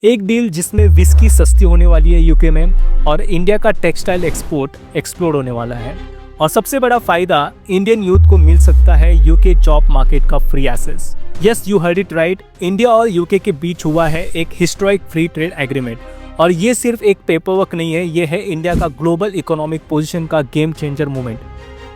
एक डील जिसमें विस्की सस्ती होने वाली है यूके में और इंडिया का टेक्सटाइल एक्सपोर्ट एक्सप्लोर होने वाला है। और सबसे बड़ा फायदा इंडियन यूथ को मिल सकता है यूके जॉब मार्केट का free access. Yes, you heard it right, India और यूके के बीच हुआ है एक हिस्टोरिक फ्री ट्रेड एग्रीमेंट। और ये सिर्फ एक पेपरवर्क नहीं है, ये है इंडिया का ग्लोबल इकोनॉमिक पोजीशन का गेम चेंजर मूवमेंट।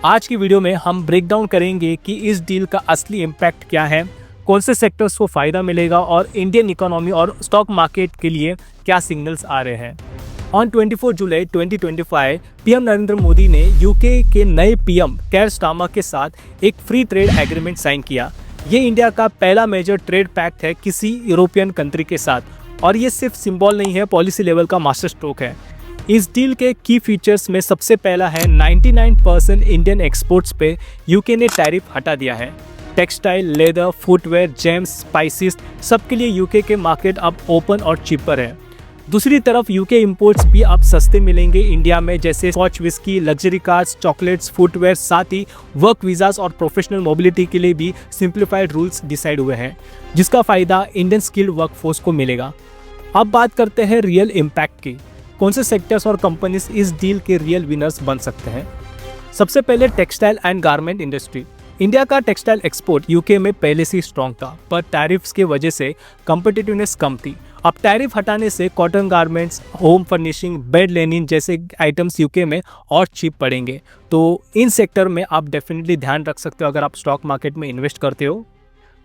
आज की वीडियो में हम ब्रेक डाउन करेंगे कि इस डील का असली इम्पैक्ट क्या है, कौन से सेक्टर्स को फायदा मिलेगा और इंडियन इकोनॉमी और स्टॉक मार्केट के लिए क्या सिग्नल्स आ रहे हैं। On 24 July 2025 PM Narendra Modi ने यूके के नए पीएम केयर स्टारमर के साथ एक फ्री ट्रेड एग्रीमेंट साइन किया। ये इंडिया का पहला मेजर ट्रेड पैक्ट है किसी यूरोपियन कंट्री के साथ, और ये सिर्फ सिंबल नहीं है, पॉलिसी लेवल का मास्टर स्ट्रोक है। इस डील के की फीचर्स में सबसे पहला है 99% इंडियन एक्सपोर्ट्स पे यूके ने टैरिफ हटा दिया है। Textile, leather, footwear, James, spices सबके लिए यूके के मार्केट अब ओपन और चीपर है। दूसरी तरफ यूके इंपोर्ट्स भी अब सस्ते मिलेंगे इंडिया में, जैसे Scotch whisky, luxury cars, chocolates, footwear. साथ ही वर्क वीजास और प्रोफेशनल मोबिलिटी के लिए भी सिंप्लीफाइड रूल्स डिसाइड हुए हैं, जिसका फायदा इंडियन स्किल्ड वर्कफोर्स को मिलेगा। अब बात करते हैं रियल इम्पैक्ट की। कौन से सेक्टर्स और कंपनीज इस डील के रियल विनर्स बन सकते हैं। सबसे पहले textile and garment industry. India का टेक्सटाइल एक्सपोर्ट यूके में पहले से स्ट्रॉन्ग था, पर टैरिफ्स की वजह से कम्पिटिटिवनेस कम थी। अब टैरिफ हटाने से cotton garments, home furnishing, bed Lenin जैसे आइटम्स यूके में और चीप पड़ेंगे। तो इन सेक्टर में आप डेफिनेटली ध्यान रख सकते हो अगर आप स्टॉक मार्केट में इन्वेस्ट करते हो।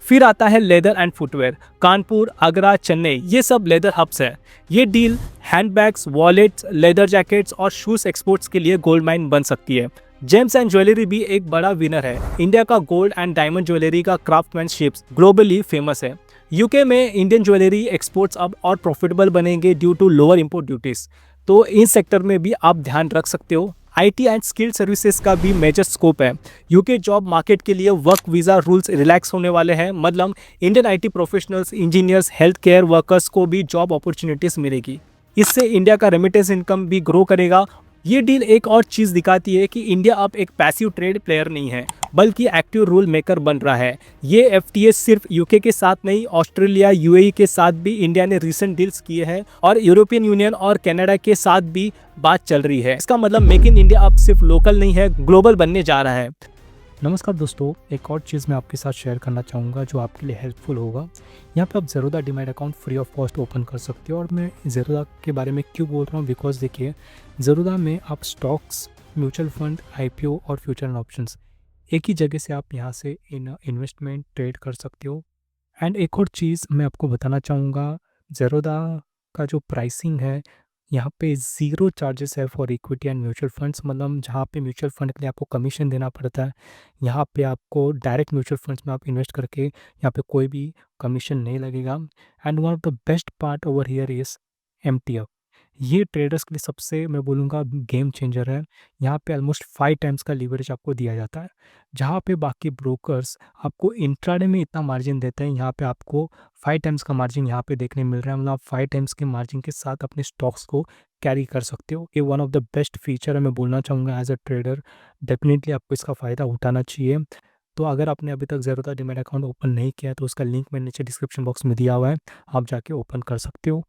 फिर आता है leather and footwear. Kanpur, Agra, Chennai ये सब लेदर हब्स है। ये deal handbags, wallets, leather jackets और शूज एक्सपोर्ट्स के लिए गोल्ड माइन बन सकती है। जेम्स एंड ज्वेलरी भी एक बड़ा विनर है। इंडिया का गोल्ड एंड डायमंड ज्वेलरी का क्राफ्टमैनशिप ग्लोबली फेमस है। यूके में इंडियन ज्वेलरी एक्सपोर्ट्स अब और प्रॉफिटेबल बनेंगे due to lower import duties. तो इन सेक्टर में भी आप ध्यान रख सकते हो। आईटी एंड स्किल्ड सर्विसेज का भी मेजर स्कोप है। यूके जॉब मार्केट के लिए वर्क वीज़ा रूल्स रिलैक्स होने वाले हैं, मतलब Indian IT professionals, engineers, health care workers को भी जॉब अपॉर्चुनिटीज मिलेगी। इससे इंडिया का रेमिटेंस इनकम भी ग्रो करेगा। ये डील एक और चीज़ दिखाती है कि इंडिया अब एक पैसिव ट्रेड प्लेयर नहीं है, बल्कि एक्टिव रूल मेकर बन रहा है। ये एफटीए सिर्फ यूके के साथ नहीं, ऑस्ट्रेलिया, यूएई के साथ भी इंडिया ने रिसेंट डील्स किए हैं, और यूरोपियन यूनियन और कनाडा के साथ भी बात चल रही है। इसका मतलब मेक इन इंडिया अब सिर्फ लोकल नहीं है, ग्लोबल बनने जा रहा है। नमस्कार दोस्तों, एक और चीज़ मैं आपके साथ शेयर करना चाहूँगा जो आपके लिए हेल्पफुल होगा। यहाँ पे आप Zerodha demat account free of cost open कर सकते हो। और मैं ज़ेरोधा के बारे में क्यों बोल रहा हूँ, बिकॉज देखिए, ज़ेरोधा में आप स्टॉक्स, म्यूचुअल फंड, आईपीओ और फ्यूचर एंड ऑप्शंस एक ही जगह से आप यहाँ से इन्वेस्टमेंट ट्रेड कर सकते हो। एंड एक और चीज़ मैं आपको बताना चाहूँगा, ज़ेरोधा का जो प्राइसिंग है, यहाँ पे ज़ीरो चार्जेस है for equity and mutual funds. मतलब जहाँ पे म्यूचुअल फंड के लिए आपको कमीशन देना पड़ता है, यहाँ पे आपको डायरेक्ट म्यूचुअल फंड्स में आप इन्वेस्ट करके यहाँ पे कोई भी कमीशन नहीं लगेगा। And one of the best part over here is MTF. ये ट्रेडर्स के लिए सबसे, मैं बोलूँगा, गेम चेंजर है। यहाँ पे ऑलमोस्ट 5 टाइम्स का लीवरेज आपको दिया जाता है। जहाँ पे बाकी ब्रोकर्स आपको इंट्राडे में इतना मार्जिन देते हैं, यहाँ पे आपको 5 टाइम्स का मार्जिन यहाँ पे देखने मिल रहा है। मतलब आप 5 टाइम्स के मार्जिन के साथ अपने स्टॉक्स को कैरी कर सकते हो। ये one of the best feature है, मैं बोलना चाहूँगा एज अ ट्रेडर। डेफिनेटली आपको इसका फ़ायदा उठाना चाहिए। तो अगर आपने अभी तक ज़ेरोधा डीमैट अकाउंट ओपन नहीं किया है तो उसका लिंक मैंने नीचे डिस्क्रिप्शन बॉक्स में दिया हुआ है, आप जाके ओपन कर सकते हो।